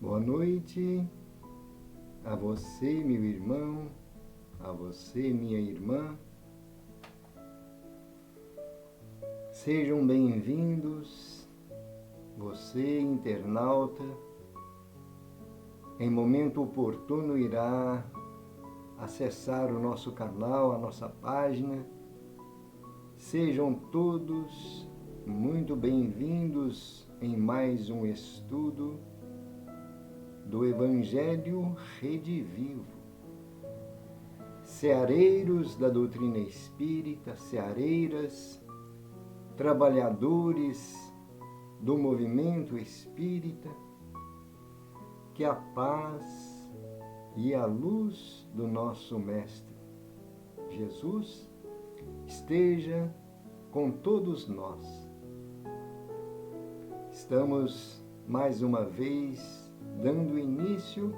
Boa noite a você, meu irmão, a você, minha irmã. Sejam bem-vindos, você, internauta. Em momento oportuno irá acessar o nosso canal, a nossa página. Sejam todos muito bem-vindos em mais um estudo do Evangelho Redivivo. Seareiros da doutrina espírita, seareiras, trabalhadores do movimento espírita, que a paz e a luz do nosso Mestre Jesus esteja com todos nós. Estamos mais uma vez dando início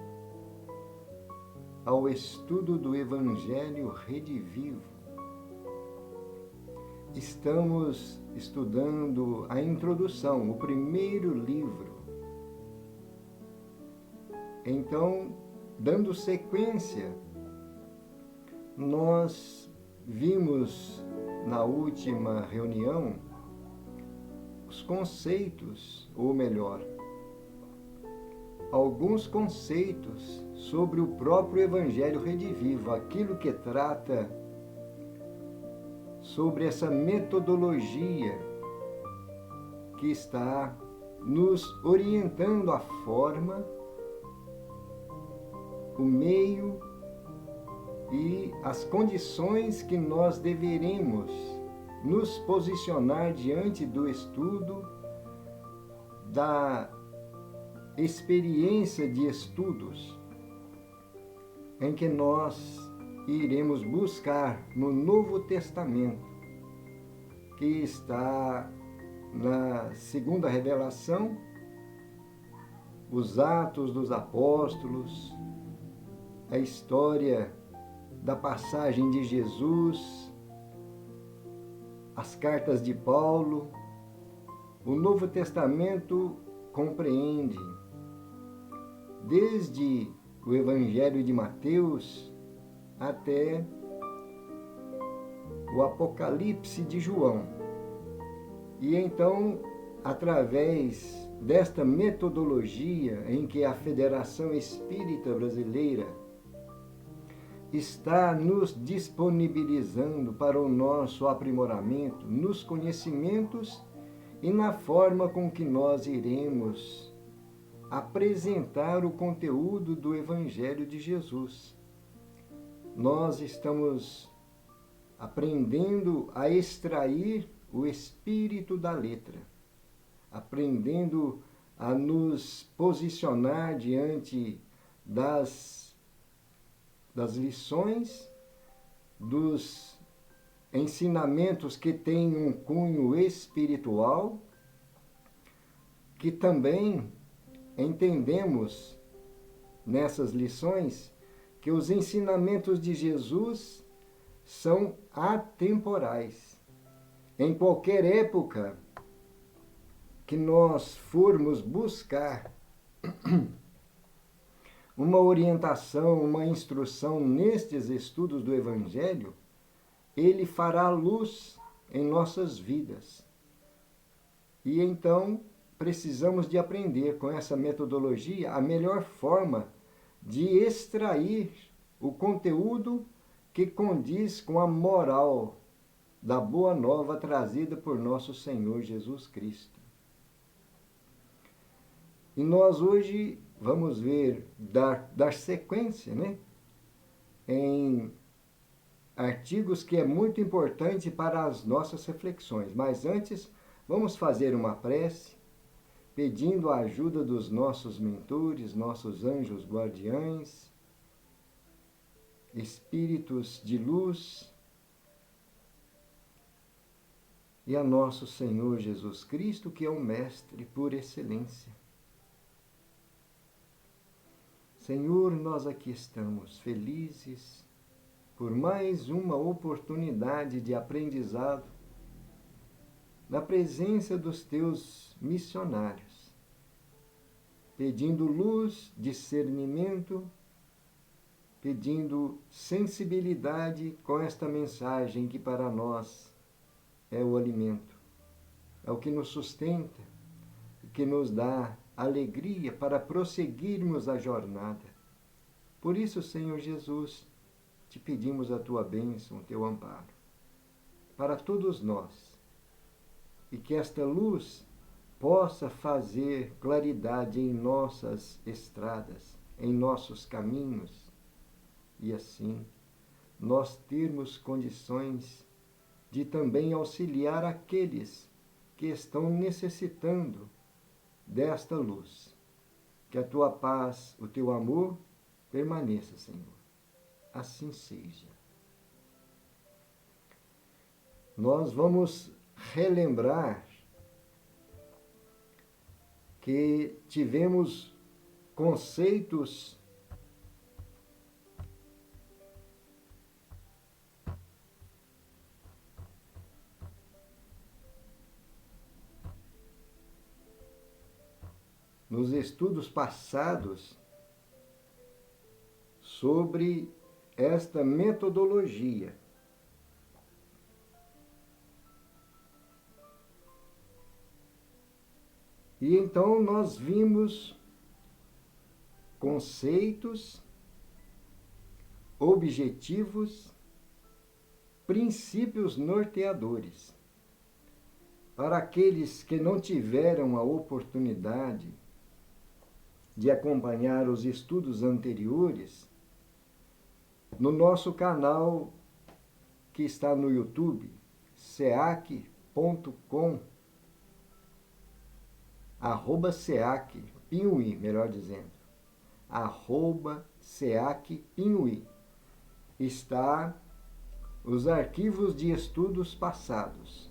ao estudo do Evangelho Redivivo. Estamos estudando a introdução, o primeiro livro. Então, dando sequência, nós vimos na última reunião os conceitos, ou melhor, alguns conceitos sobre o próprio Evangelho Redivivo, aquilo que trata sobre essa metodologia que está nos orientando a forma, o meio e as condições que nós deveremos nos posicionar diante do estudo, da experiência de estudos, em que nós iremos buscar no Novo Testamento, que está na segunda revelação, os Atos dos Apóstolos, a história da passagem de Jesus, as cartas de Paulo. O Novo Testamento compreende desde o Evangelho de Mateus até o Apocalipse de João. E então, através desta metodologia em que a Federação Espírita Brasileira está nos disponibilizando para o nosso aprimoramento nos conhecimentos e na forma com que nós iremos apresentar o conteúdo do Evangelho de Jesus. Nós estamos aprendendo a extrair o espírito da letra, aprendendo a nos posicionar diante das lições, dos ensinamentos que têm um cunho espiritual, que também entendemos nessas lições que os ensinamentos de Jesus são atemporais. Em qualquer época que nós formos buscar uma orientação, uma instrução nestes estudos do Evangelho, ele fará luz em nossas vidas. E então precisamos de aprender com essa metodologia a melhor forma de extrair o conteúdo que condiz com a moral da boa nova trazida por nosso Senhor Jesus Cristo. E nós hoje vamos ver, dar sequência, em artigos que é muito importante para as nossas reflexões. Mas antes, vamos fazer uma prece, pedindo a ajuda dos nossos mentores, nossos anjos guardiães, espíritos de luz, e a nosso Senhor Jesus Cristo, que é o Mestre por excelência. Senhor, nós aqui estamos felizes por mais uma oportunidade de aprendizado na presença dos teus missionários, pedindo luz, discernimento, pedindo sensibilidade com esta mensagem que para nós é o alimento, é o que nos sustenta, o que nos dá alegria para prosseguirmos a jornada. Por isso, Senhor Jesus, te pedimos a tua bênção, o teu amparo, para todos nós, e que esta luz possa fazer claridade em nossas estradas, em nossos caminhos, e assim nós termos condições de também auxiliar aqueles que estão necessitando desta luz. Que a tua paz, o teu amor permaneça, Senhor. Assim seja. Nós vamos relembrar que tivemos conceitos nos estudos passados sobre esta metodologia. E então nós vimos conceitos, objetivos, princípios norteadores. para aqueles que não tiveram a oportunidade de acompanhar os estudos anteriores, no nosso canal que está no YouTube, seac.com, @seac, Pinhuí, melhor dizendo, @seac Pinhuí, está os arquivos de estudos passados.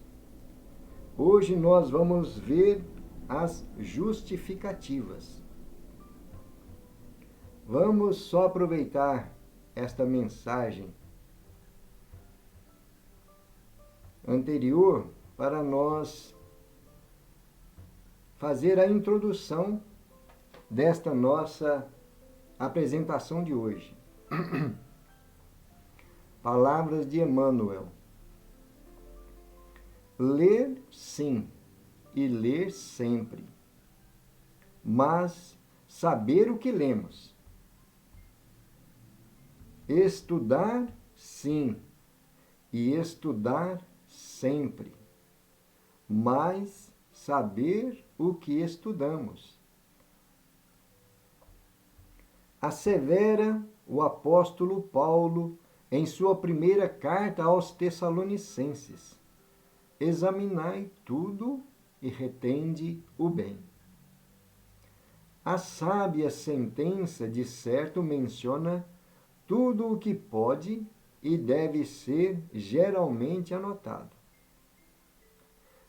Hoje nós vamos ver as justificativas. Vamos só aproveitar esta mensagem anterior para nós fazer a introdução desta nossa apresentação de hoje. Palavras de Emmanuel. Ler, sim, e ler sempre, mas saber o que lemos. Estudar, sim, e estudar sempre, mas saber o que estudamos. Assevera o apóstolo Paulo em sua primeira carta aos Tessalonicenses: examinai tudo e retende o bem. A sábia sentença, de certo, menciona tudo o que pode e deve ser geralmente anotado.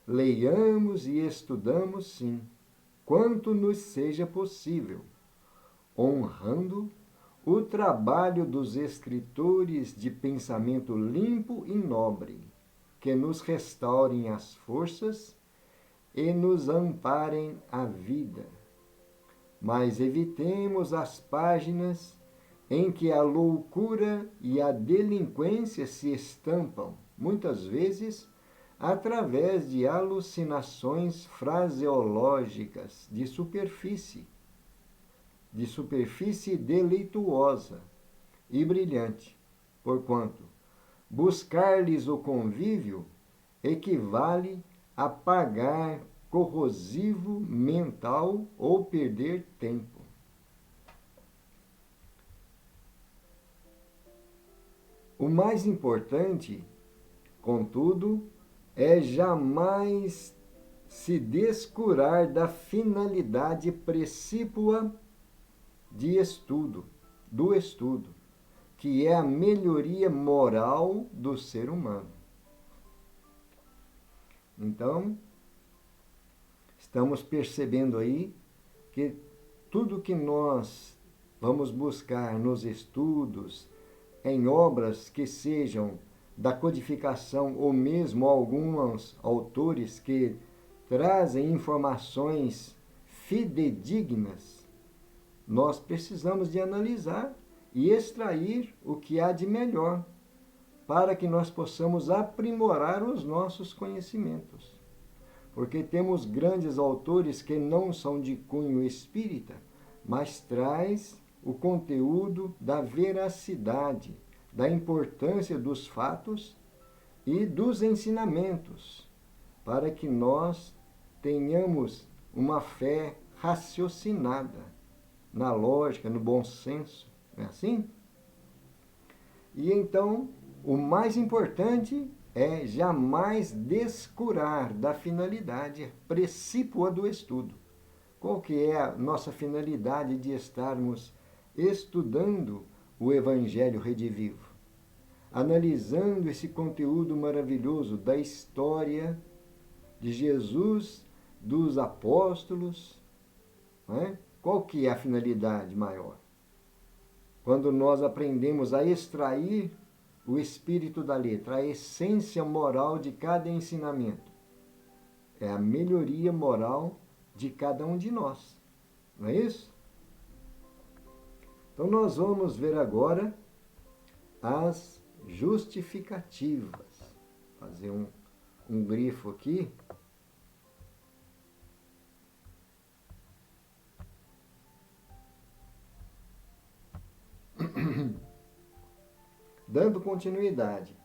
Leiamos e estudamos, sim, quanto nos seja possível, honrando o trabalho dos escritores de pensamento limpo e nobre, que nos restaurem as forças e nos amparem a vida. Mas evitemos as páginas em que a loucura e a delinquência se estampam, muitas vezes através de alucinações fraseológicas de superfície deleituosa e brilhante, porquanto buscar-lhes o convívio equivale a pagar corrosivo mental ou perder tempo. O mais importante, contudo, é jamais se descurar da finalidade precípua do estudo, que é a melhoria moral do ser humano. Então, estamos percebendo aí que tudo que nós vamos buscar nos estudos, em obras que sejam da codificação ou mesmo alguns autores que trazem informações fidedignas, nós precisamos de analisar e extrair o que há de melhor para que nós possamos aprimorar os nossos conhecimentos. Porque temos grandes autores que não são de cunho espírita, mas traz o conteúdo da veracidade, da importância dos fatos e dos ensinamentos, para que nós tenhamos uma fé raciocinada, na lógica, no bom senso, não é assim? E então, o mais importante é jamais descurar da finalidade precípua do estudo. Qual que é a nossa finalidade de estarmos estudando o Evangelho Redivivo? Analisando esse conteúdo maravilhoso da história de Jesus, dos apóstolos, não é? Qual que é a finalidade maior? Quando nós aprendemos a extrair o espírito da letra, a essência moral de cada ensinamento, é a melhoria moral de cada um de nós. Não é isso? Então nós vamos ver agora as justificativas. Fazer um grifo aqui. Dando continuidade.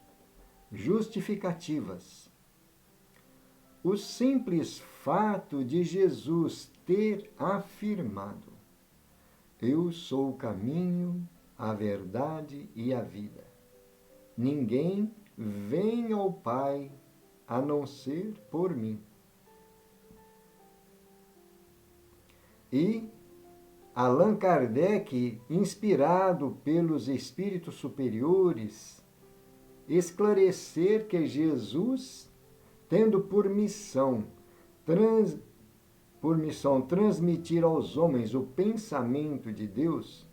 Justificativas. o simples fato de Jesus ter afirmado: eu sou o caminho, a verdade e a vida. Ninguém vem ao Pai a não ser por mim. E Allan Kardec, inspirado pelos espíritos superiores, esclarecer que Jesus, tendo por missão transmitir aos homens o pensamento de Deus,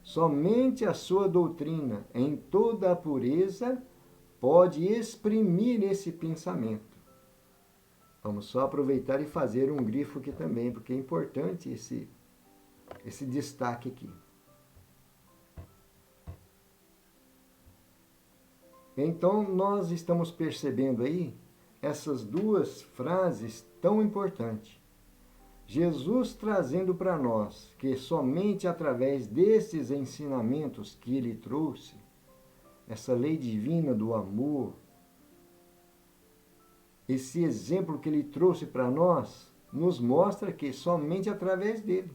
somente a sua doutrina, em toda a pureza, pode exprimir esse pensamento. Vamos só aproveitar e fazer um grifo aqui também, porque é importante esse destaque aqui. Então, nós estamos percebendo aí essas duas frases tão importantes. Jesus trazendo para nós que somente através desses ensinamentos que ele trouxe, essa lei divina do amor, esse exemplo que ele trouxe para nós, nos mostra que somente através dele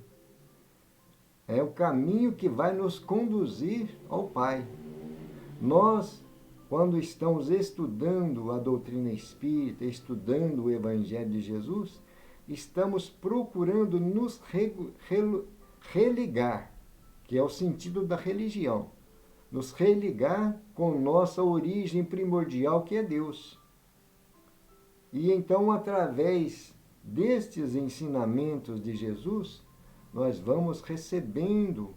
é o caminho que vai nos conduzir ao Pai. Nós, quando estamos estudando a doutrina espírita, estudando o Evangelho de Jesus, estamos procurando nos religar, que é o sentido da religião, nos religar com nossa origem primordial, que é Deus. E então, através destes ensinamentos de Jesus, nós vamos recebendo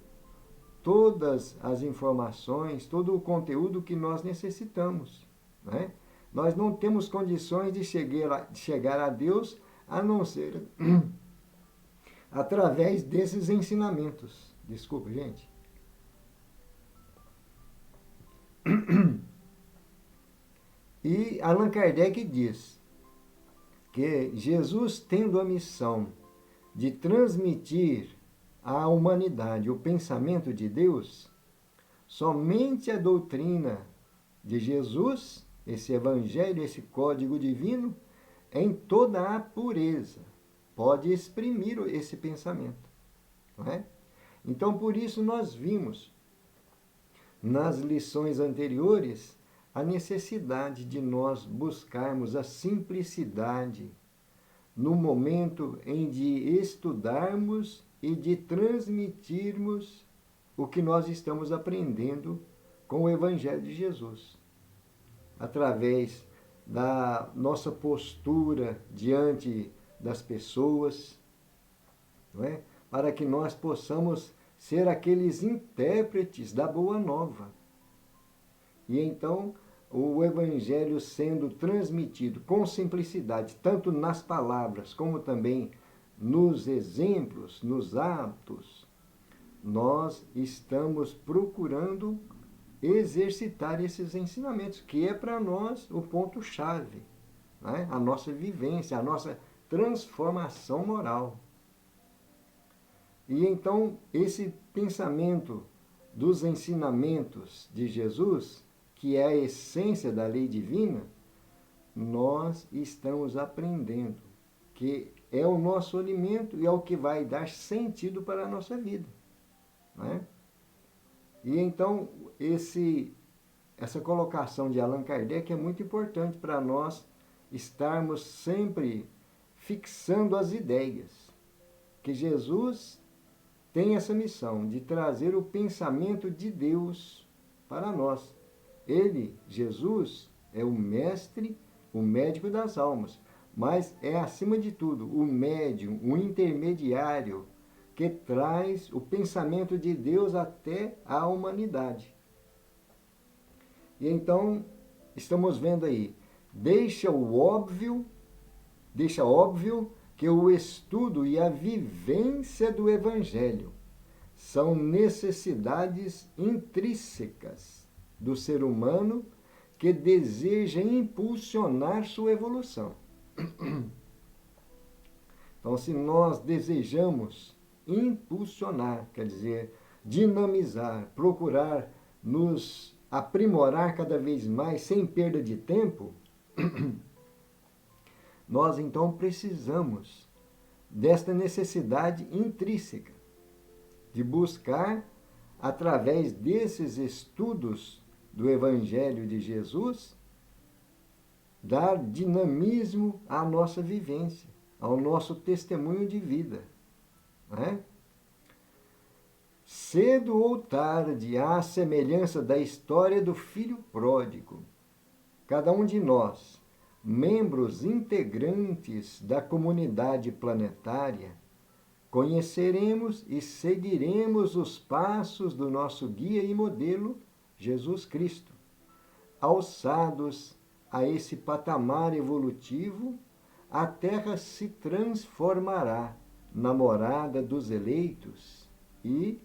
todas as informações, todo o conteúdo que nós necessitamos, né? Nós não temos condições de chegar a Deus a não ser através desses ensinamentos. Desculpa, gente. E Allan Kardec diz que Jesus, tendo a missão de transmitir à humanidade o pensamento de Deus, somente a doutrina de Jesus, esse evangelho, esse código divino, em toda a pureza, pode exprimir esse pensamento. Não é? Então, por isso, nós vimos nas lições anteriores a necessidade de nós buscarmos a simplicidade no momento em de estudarmos e de transmitirmos o que nós estamos aprendendo com o Evangelho de Jesus, através da nossa postura diante das pessoas, não é? Para que nós possamos ser aqueles intérpretes da Boa Nova. E então, o Evangelho sendo transmitido com simplicidade, tanto nas palavras como também nos exemplos, nos atos, nós estamos procurando exercitar esses ensinamentos, que é para nós o ponto-chave, né? A nossa vivência, a nossa transformação moral. E então, esse pensamento dos ensinamentos de Jesus, que é a essência da lei divina, nós estamos aprendendo que é o nosso alimento e é o que vai dar sentido para a nossa vida, né? E então, essa colocação de Allan Kardec é muito importante para nós estarmos sempre fixando as ideias, que Jesus tem essa missão de trazer o pensamento de Deus para nós. Ele, Jesus, é o mestre, o médico das almas, mas é, acima de tudo, o médium, o intermediário, que traz o pensamento de Deus até a humanidade. E então, estamos vendo aí, deixa óbvio que o estudo e a vivência do Evangelho são necessidades intrínsecas do ser humano que deseja impulsionar sua evolução. Então, se nós desejamos impulsionar, quer dizer, dinamizar, procurar nos aprimorar cada vez mais sem perda de tempo, nós então precisamos desta necessidade intrínseca de buscar, através desses estudos do Evangelho de Jesus, dar dinamismo à nossa vivência, ao nosso testemunho de vida. Né? Cedo ou tarde, à semelhança da história do filho pródigo, cada um de nós, membros integrantes da comunidade planetária, conheceremos e seguiremos os passos do nosso guia e modelo, Jesus Cristo, alçados a esse patamar evolutivo. A Terra se transformará na morada dos eleitos e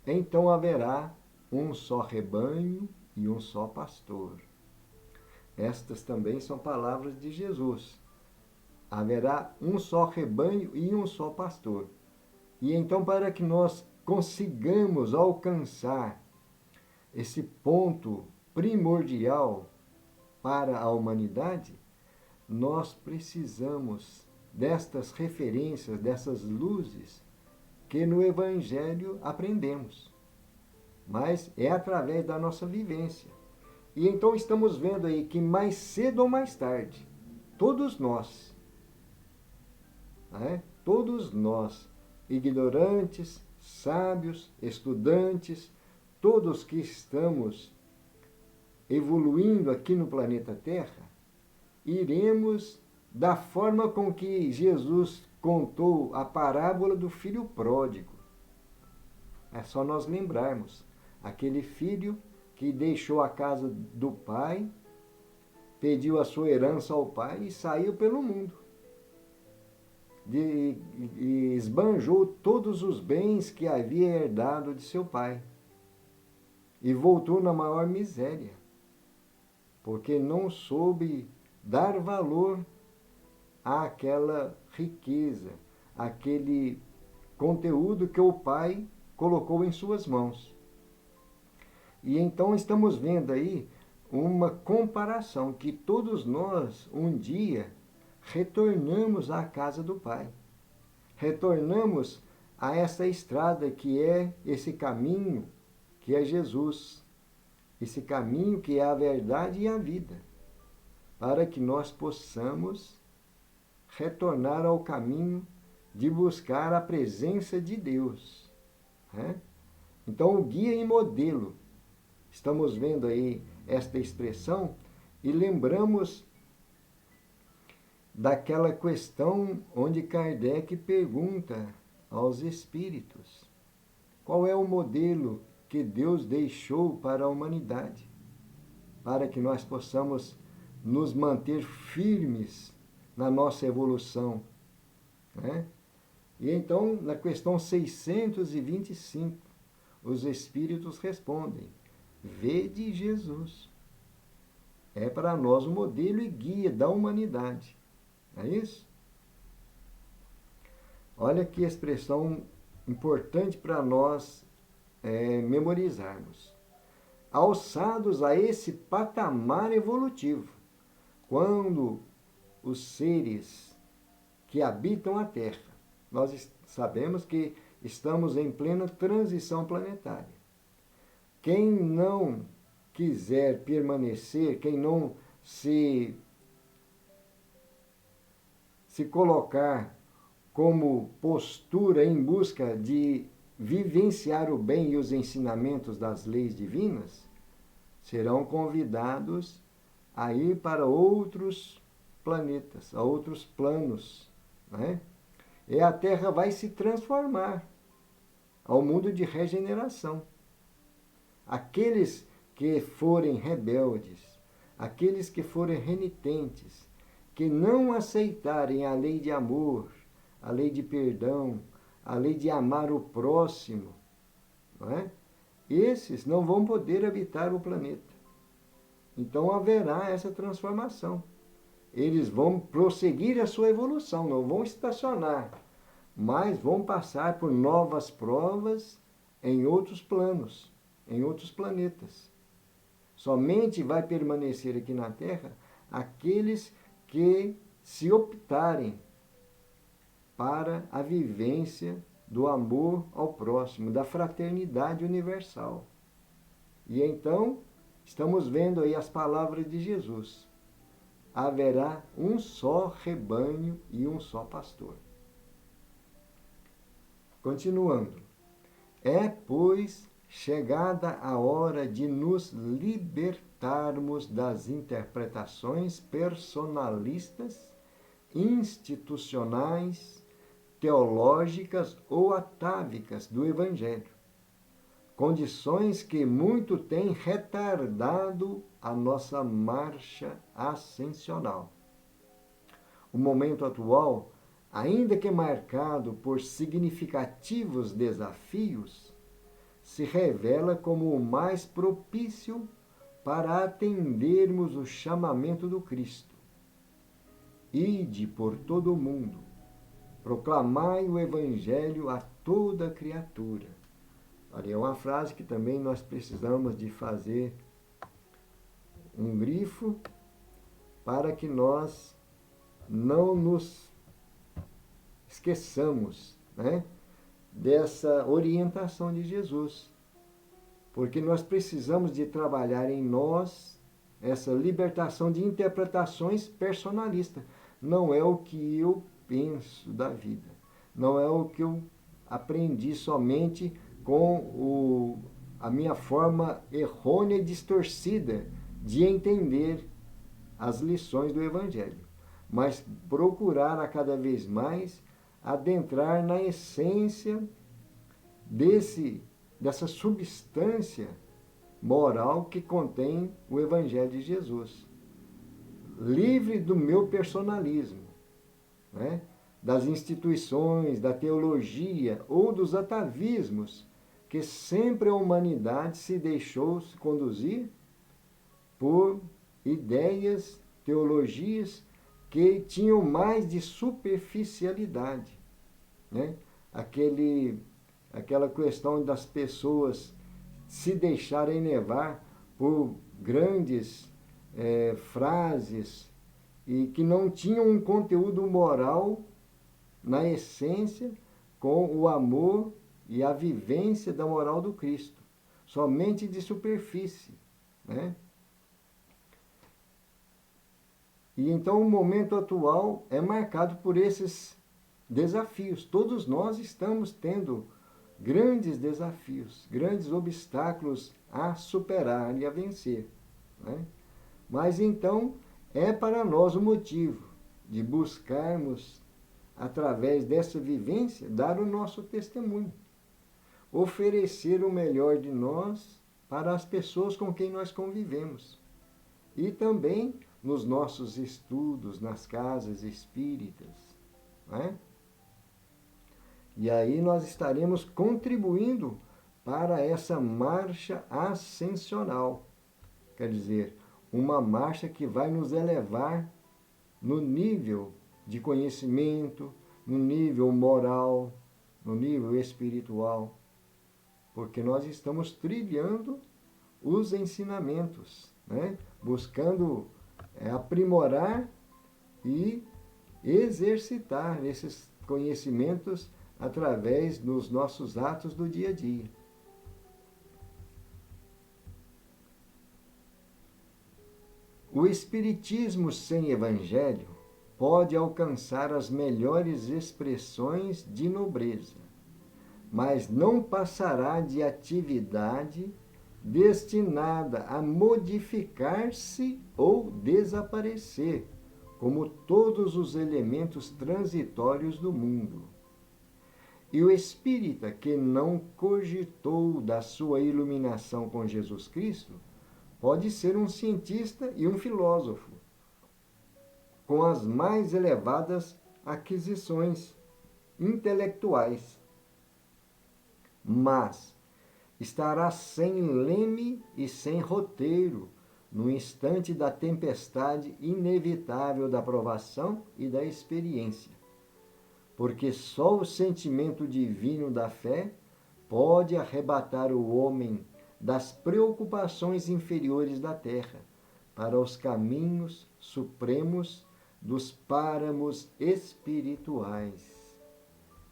então haverá um só rebanho e um só pastor. Estas também são palavras de Jesus. Haverá um só rebanho e um só pastor. E então, para que nós consigamos alcançar esse ponto primordial para a humanidade, nós precisamos destas referências, dessas luzes que no Evangelho aprendemos. Mas é através da nossa vivência. E então estamos vendo aí que mais cedo ou mais tarde, todos nós, todos nós, ignorantes, sábios, estudantes, todos que estamos evoluindo aqui no planeta Terra, iremos da forma com que Jesus contou a parábola do filho pródigo. É só nós lembrarmos. Aquele filho que deixou a casa do pai, pediu a sua herança ao pai e saiu pelo mundo. E esbanjou todos os bens que havia herdado de seu pai. E voltou na maior miséria, porque não soube dar valor àquela riqueza, àquele conteúdo que o pai colocou em suas mãos. E então estamos vendo aí uma comparação, que todos nós, um dia, retornamos à casa do Pai. Retornamos a essa estrada que é esse caminho, que é Jesus. Esse caminho que é a verdade e a vida. Para que nós possamos retornar ao caminho de buscar a presença de Deus. Então, o guia e modelo. Estamos vendo aí esta expressão e lembramos daquela questão onde Kardec pergunta aos espíritos: qual é o modelo que Deus deixou para a humanidade, para que nós possamos nos manter firmes na nossa evolução? E então, na questão 625, os espíritos respondem: vede Jesus. É para nós o modelo e guia da humanidade. É isso? Olha que expressão importante para nós memorizarmos. Alçados a esse patamar evolutivo, quando os seres que habitam a Terra, nós sabemos que estamos em plena transição planetária. Quem não quiser permanecer, quem não se colocar como postura em busca de vivenciar o bem e os ensinamentos das leis divinas, serão convidados a ir para outros planetas, a outros planos. E a Terra vai se transformar ao mundo de regeneração. Aqueles que forem rebeldes, aqueles que forem renitentes, que não aceitarem a lei de amor, a lei de perdão, a lei de amar o próximo, esses não vão poder habitar o planeta. Então haverá essa transformação. Eles vão prosseguir a sua evolução, não vão estacionar, mas vão passar por novas provas em outros planos, em outros planetas. Somente vai permanecer aqui na Terra aqueles que se optarem para a vivência do amor ao próximo, da fraternidade universal. E então, estamos vendo aí as palavras de Jesus. Haverá um só rebanho e um só pastor. Continuando. É, pois, chegada a hora de nos libertarmos das interpretações personalistas, institucionais, teológicas ou atávicas do Evangelho, condições que muito têm retardado a nossa marcha ascensional. O momento atual, ainda que marcado por significativos desafios, se revela como o mais propício para atendermos o chamamento do Cristo. Ide por todo o mundo, proclamai o Evangelho a toda criatura. Olha, é uma frase que também nós precisamos de fazer um grifo para que nós não nos esqueçamos, né, dessa orientação de Jesus. Porque nós precisamos de trabalhar em nós essa libertação de interpretações personalistas. Não é o que eu penso da vida. Não é o que eu aprendi somente com a minha forma errônea e distorcida de entender as lições do Evangelho. Mas procurar a cada vez mais adentrar na essência dessa substância moral que contém o Evangelho de Jesus. Livre do meu personalismo, né? Das instituições, da teologia ou dos atavismos que sempre a humanidade se deixou se conduzir por ideias, teologias que tinham mais de superficialidade, né? Aquela questão das pessoas se deixarem levar por grandes frases e que não tinham um conteúdo moral na essência com o amor e a vivência da moral do Cristo, somente de superfície, né? E então o momento atual é marcado por esses desafios. Todos nós estamos tendo grandes desafios, grandes obstáculos a superar e a vencer, né? Mas então é para nós o motivo de buscarmos, através dessa vivência, dar o nosso testemunho, oferecer o melhor de nós para as pessoas com quem nós convivemos e também nos nossos estudos, nas casas espíritas, né? E aí nós estaremos contribuindo para essa marcha ascensional. Quer dizer, uma marcha que vai nos elevar no nível de conhecimento, no nível moral, no nível espiritual. Porque nós estamos trilhando os ensinamentos, né? Buscando aprimorar e exercitar esses conhecimentos através dos nossos atos do dia a dia. O Espiritismo sem Evangelho pode alcançar as melhores expressões de nobreza, mas não passará de atividade destinada a modificar-se ou desaparecer, como todos os elementos transitórios do mundo. E o espírita que não cogitou da sua iluminação com Jesus Cristo pode ser um cientista e um filósofo, com as mais elevadas aquisições intelectuais, mas estará sem leme e sem roteiro no instante da tempestade inevitável da provação e da experiência, porque só o sentimento divino da fé pode arrebatar o homem das preocupações inferiores da terra para os caminhos supremos dos páramos espirituais.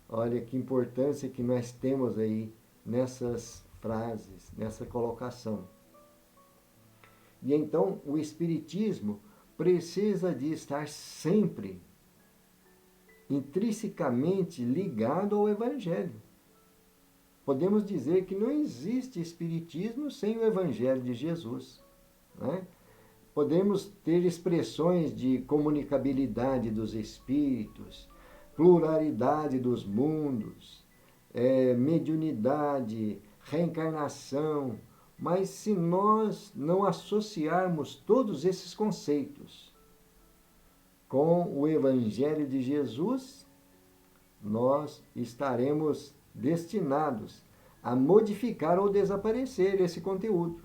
Olha que importância que nós temos aí nessas frases, nessa colocação. E então o Espiritismo precisa de estar sempre intrinsecamente ligado ao Evangelho. Podemos dizer que não existe Espiritismo sem o Evangelho de Jesus, né? Podemos ter expressões de comunicabilidade dos espíritos, pluralidade dos mundos, mediunidade, reencarnação, mas se nós não associarmos todos esses conceitos com o Evangelho de Jesus, nós estaremos destinados a modificar ou desaparecer esse conteúdo,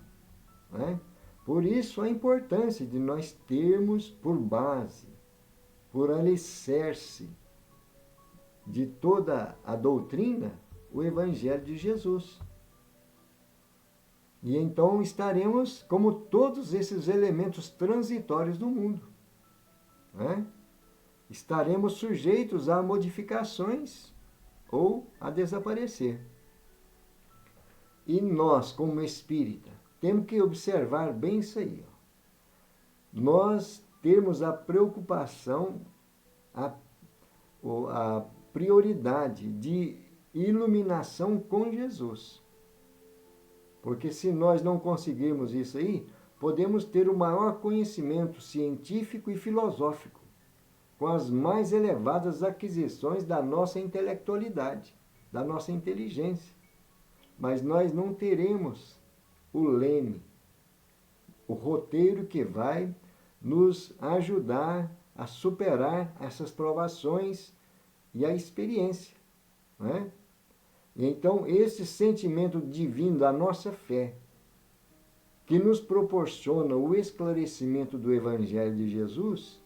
né? Por isso a importância de nós termos por base, por alicerce de toda a doutrina, o Evangelho de Jesus. E então estaremos como todos esses elementos transitórios do mundo, né? Estaremos sujeitos a modificações ou a desaparecer. E nós, como espírita, temos que observar bem isso aí. Nós temos a preocupação, a prioridade de iluminação com Jesus. Porque se nós não conseguirmos isso aí, podemos ter o maior conhecimento científico e filosófico, com as mais elevadas aquisições da nossa intelectualidade, da nossa inteligência. Mas nós não teremos o leme, o roteiro que vai nos ajudar a superar essas provações e a experiência, né? Então, esse sentimento divino da nossa fé, que nos proporciona o esclarecimento do Evangelho de Jesus,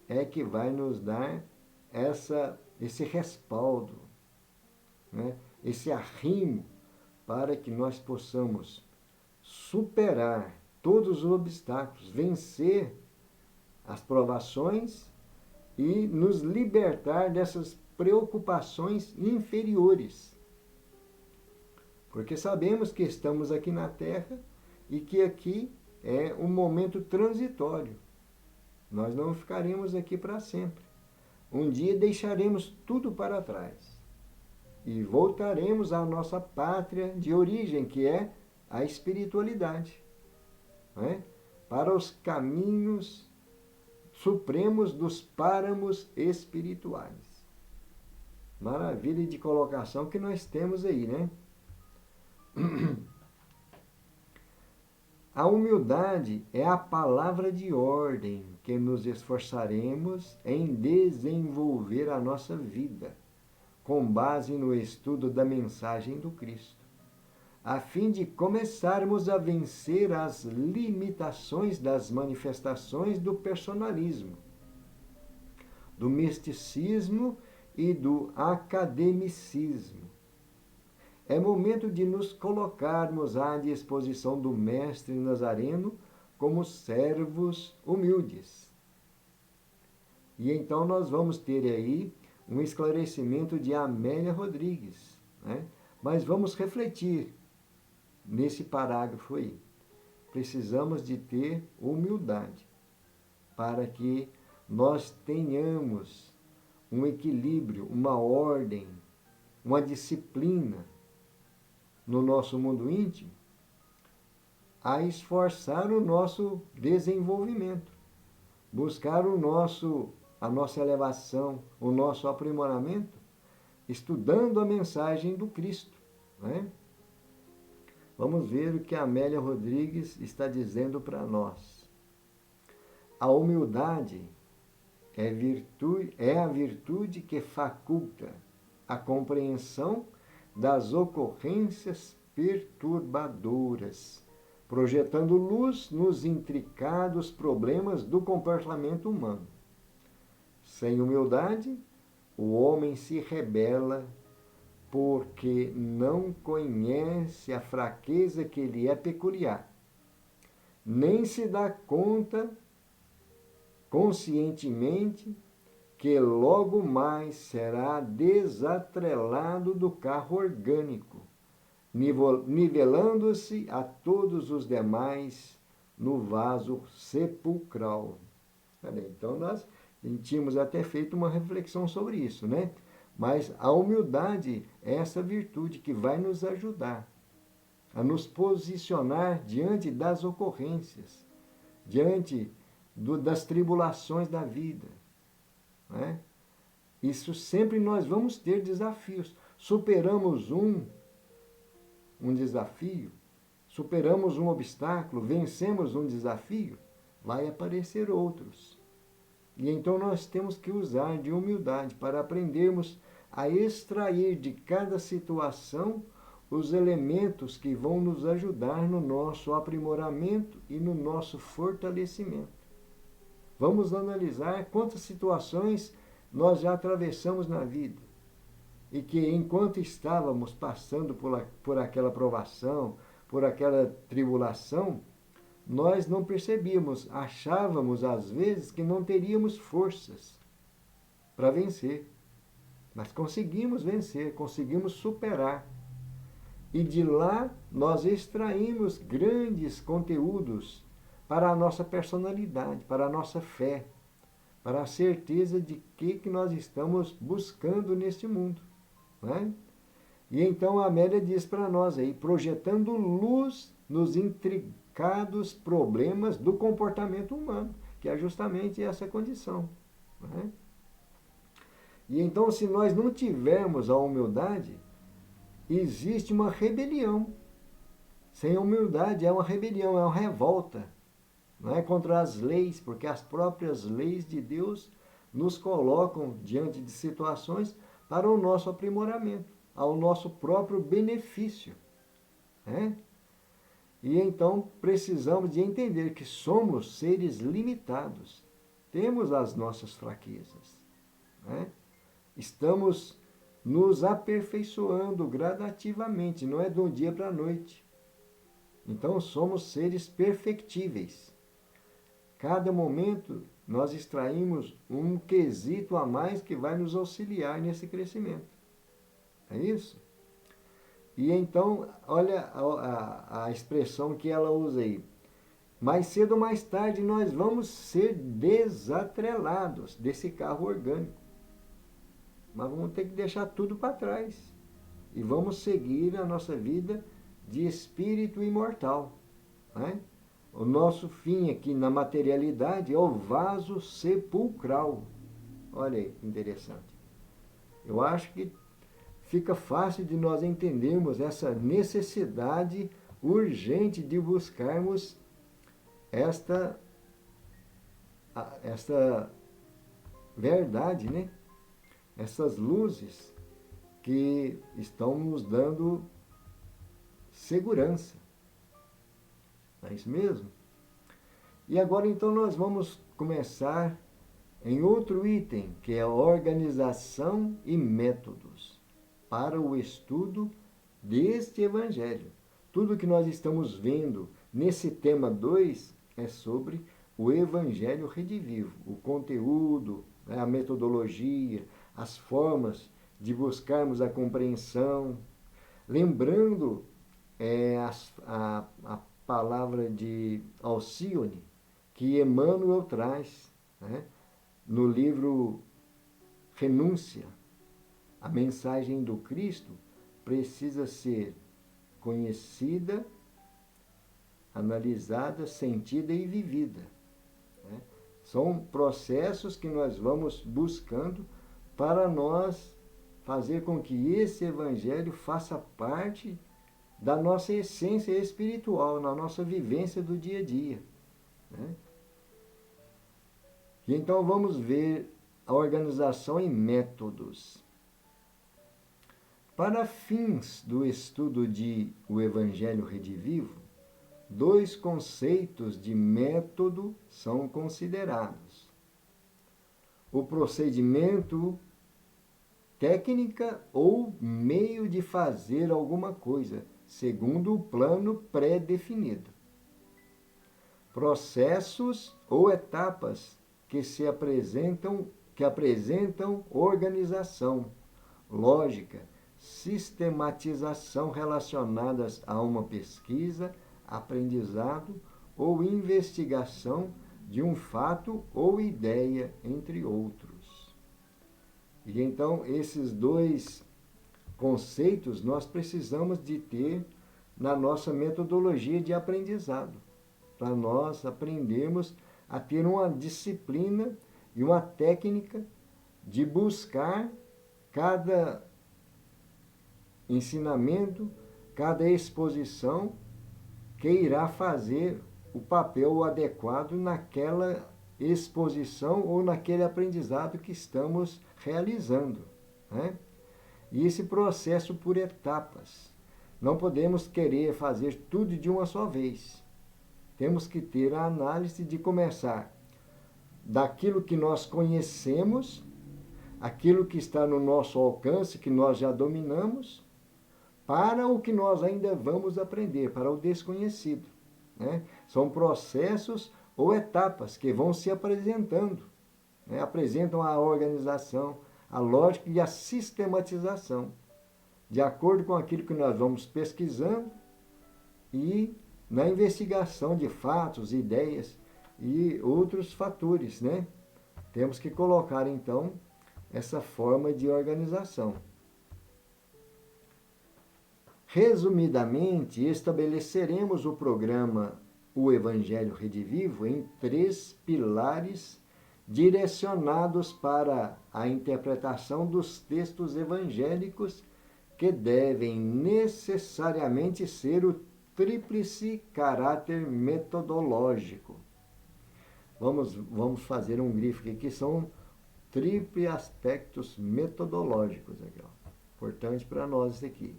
é que vai nos dar esse respaldo, né? Esse arrimo para que nós possamos superar todos os obstáculos, vencer as provações e nos libertar dessas preocupações inferiores. Porque sabemos que estamos aqui na Terra e que aqui é um momento transitório. Nós não ficaremos aqui para sempre. Um dia deixaremos tudo para trás e voltaremos à nossa pátria de origem, que é a espiritualidade, né? Para os caminhos supremos dos páramos espirituais. Maravilha de colocação que nós temos aí, né? A humildade é a palavra de ordem que nos esforçaremos em desenvolver a nossa vida, com base no estudo da mensagem do Cristo, a fim de começarmos a vencer as limitações das manifestações do personalismo, do misticismo e do academicismo. É momento de nos colocarmos à disposição do Mestre Nazareno como servos humildes. E então nós vamos ter aí um esclarecimento de Amélia Rodrigues, né? Mas vamos refletir nesse parágrafo aí. Precisamos de ter humildade para que nós tenhamos um equilíbrio, uma ordem, uma disciplina no nosso mundo íntimo, a esforçar o nosso desenvolvimento, buscar a nossa elevação, o nosso aprimoramento, estudando a mensagem do Cristo, né? Vamos ver o que a Amélia Rodrigues está dizendo para nós. A humildade é a virtude que faculta a compreensão das ocorrências perturbadoras, projetando luz nos intricados problemas do comportamento humano. Sem humildade, o homem se rebela porque não conhece a fraqueza que lhe é peculiar, nem se dá conta conscientemente que logo mais será desatrelado do carro orgânico, nivelando-se a todos os demais no vaso sepulcral. Então, nós tínhamos até feito uma reflexão sobre isso, né? Mas a humildade é essa virtude que vai nos ajudar a nos posicionar diante das ocorrências, diante das tribulações da vida. Né? Isso sempre nós vamos ter desafios. Superamos um desafio, superamos um obstáculo, vencemos um desafio, vai aparecer outros. E então nós temos que usar de humildade para aprendermos a extrair de cada situação os elementos que vão nos ajudar no nosso aprimoramento e no nosso fortalecimento. Vamos analisar quantas situações nós já atravessamos na vida e que, enquanto estávamos passando por aquela provação, por aquela tribulação, nós não percebíamos, achávamos às vezes que não teríamos forças para vencer. Mas conseguimos vencer, conseguimos superar. E de lá nós extraímos grandes conteúdos para a nossa personalidade, para a nossa fé, para a certeza de que nós estamos buscando neste mundo. Né? E então a Amélia diz para nós aí, projetando luz nos intricados problemas do comportamento humano, que é justamente essa condição. Né? E então, se nós não tivermos a humildade, existe uma rebelião. Sem humildade é uma rebelião, é uma revolta. Não é contra as leis, porque as próprias leis de Deus nos colocam diante de situações para o nosso aprimoramento, ao nosso próprio benefício. Né? E então precisamos de entender que somos seres limitados. Temos as nossas fraquezas. Né? Estamos nos aperfeiçoando gradativamente, não é de um dia para a noite. Então somos seres perfectíveis. Cada momento nós extraímos um quesito a mais que vai nos auxiliar nesse crescimento. É isso? E então, olha a expressão que ela usa aí. Mais cedo ou mais tarde nós vamos ser desatrelados desse carro orgânico. Mas vamos ter que deixar tudo para trás. E vamos seguir a nossa vida de espírito imortal. Né? O nosso fim aqui na materialidade é o vaso sepulcral. Olha aí, interessante. Eu acho que fica fácil de nós entendermos essa necessidade urgente de buscarmos esta verdade, né? Essas luzes que estão nos dando segurança. É isso mesmo? E agora então nós vamos começar em outro item, que é a organização e métodos para o estudo deste Evangelho. Tudo que nós estamos vendo nesse tema 2 é sobre o Evangelho redivivo, o conteúdo, né, a metodologia, as formas de buscarmos a compreensão. Lembrando a palavra de Alcione, que Emmanuel traz, né, no livro Renúncia. A mensagem do Cristo precisa ser conhecida, analisada, sentida e vivida. Né? São processos que nós vamos buscando para nós fazer com que esse Evangelho faça parte da nossa essência espiritual, na nossa vivência do dia a dia. Né? E então vamos ver a organização em métodos. Para fins do estudo de o Evangelho redivivo, 2 conceitos de método são considerados. O procedimento, técnica ou meio de fazer alguma coisa, segundo o plano pré-definido. Processos ou etapas que apresentam organização, lógica, sistematização relacionadas a uma pesquisa, aprendizado ou investigação de um fato ou ideia, entre outros. E então, esses dois conceitos nós precisamos de ter na nossa metodologia de aprendizado, para nós aprendermos a ter uma disciplina e uma técnica de buscar cada ensinamento, cada exposição que irá fazer o papel adequado naquela exposição ou naquele aprendizado que estamos realizando, né? E esse processo por etapas. Não podemos querer fazer tudo de uma só vez. Temos que ter a análise de começar daquilo que nós conhecemos, aquilo que está no nosso alcance, que nós já dominamos, para o que nós ainda vamos aprender, para o desconhecido, né? São processos ou etapas que vão se apresentando, né? Apresentam a organização, a lógica e a sistematização, de acordo com aquilo que nós vamos pesquisando e na investigação de fatos, ideias e outros fatores, né? Temos que colocar, então, essa forma de organização. Resumidamente, estabeleceremos o programa O Evangelho Redivivo em 3 pilares direcionados para a interpretação dos textos evangélicos que devem necessariamente ser o tríplice caráter metodológico. Vamos fazer um grifo aqui, que são tríplice aspectos metodológicos. Aqui, ó. Importante para nós isso aqui.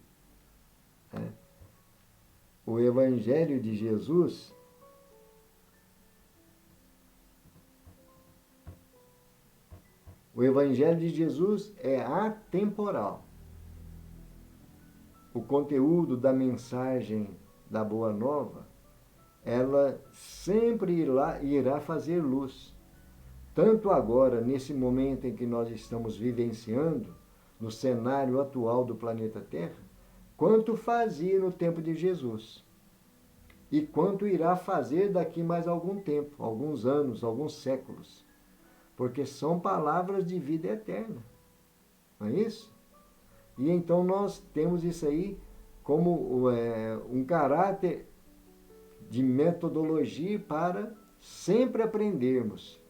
O Evangelho de Jesus é atemporal. O conteúdo da mensagem da Boa Nova, ela sempre irá fazer luz. Tanto agora, nesse momento em que nós estamos vivenciando, no cenário atual do planeta Terra, quanto fazia no tempo de Jesus. E quanto irá fazer daqui mais algum tempo, alguns anos, alguns séculos. Porque são palavras de vida eterna. Não é isso? E então nós temos isso aí como um caráter de metodologia para sempre aprendermos.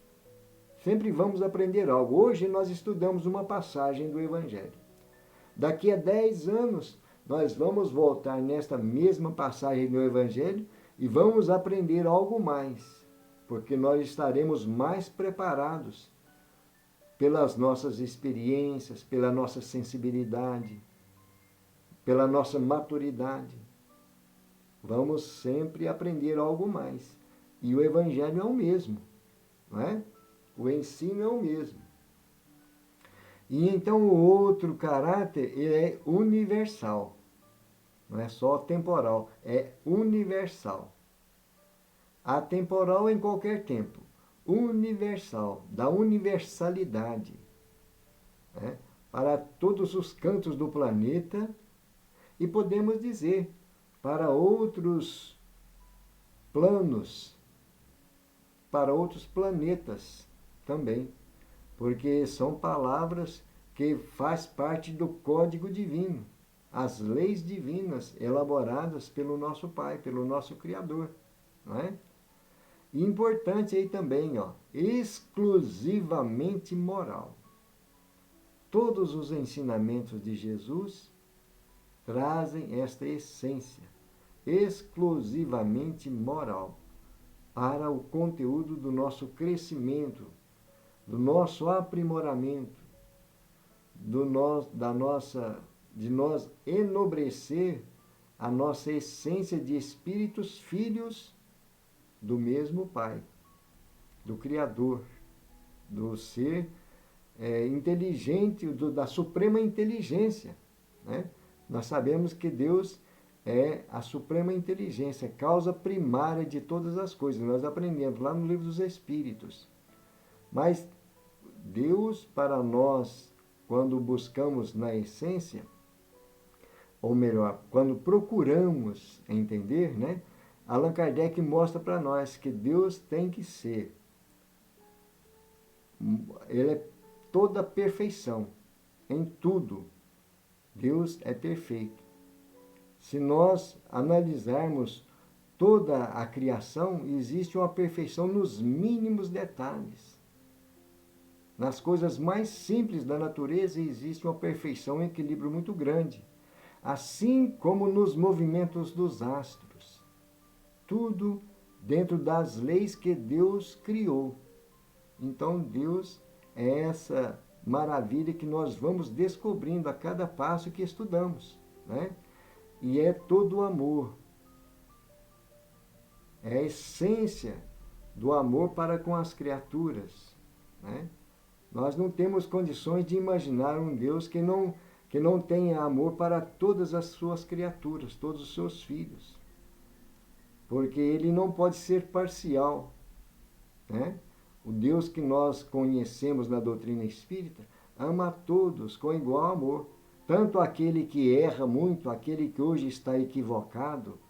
Sempre vamos aprender algo. Hoje nós estudamos uma passagem do Evangelho. Daqui a 10 anos, nós vamos voltar nesta mesma passagem do Evangelho e vamos aprender algo mais, porque nós estaremos mais preparados pelas nossas experiências, pela nossa sensibilidade, pela nossa maturidade. Vamos sempre aprender algo mais. E o Evangelho é o mesmo, não é? O ensino é o mesmo. E então o outro caráter é universal. Não é só temporal, é universal. Atemporal em qualquer tempo. Universal, da universalidade. Né? Para todos os cantos do planeta e podemos dizer para outros planos, para outros planetas também, porque são palavras que faz parte do código divino, as leis divinas elaboradas pelo nosso Pai, pelo nosso Criador, não é? E importante aí também, exclusivamente moral. Todos os ensinamentos de Jesus trazem esta essência, exclusivamente moral, para o conteúdo do nosso crescimento, do nosso aprimoramento, de nós enobrecer a nossa essência de espíritos filhos do mesmo Pai, do Criador, do ser inteligente, da suprema inteligência, né? Nós sabemos que Deus é a suprema inteligência, causa primária de todas as coisas. Nós aprendemos lá no Livro dos Espíritos. Mas Deus, para nós, quando buscamos na essência, ou melhor, quando procuramos entender, né? Allan Kardec mostra para nós que Deus tem que ser, ele é toda a perfeição, em tudo. Deus é perfeito. Se nós analisarmos toda a criação, existe uma perfeição nos mínimos detalhes. Nas coisas mais simples da natureza existe uma perfeição, um equilíbrio muito grande. Assim como nos movimentos dos astros. Tudo dentro das leis que Deus criou. Então, Deus é essa maravilha que nós vamos descobrindo a cada passo que estudamos, né? E é todo o amor. É a essência do amor para com as criaturas, né? Nós não temos condições de imaginar um Deus que não tenha amor para todas as suas criaturas, todos os seus filhos. Porque ele não pode ser parcial, né? O Deus que nós conhecemos na doutrina espírita ama a todos com igual amor. Tanto aquele que erra muito, aquele que hoje está equivocado,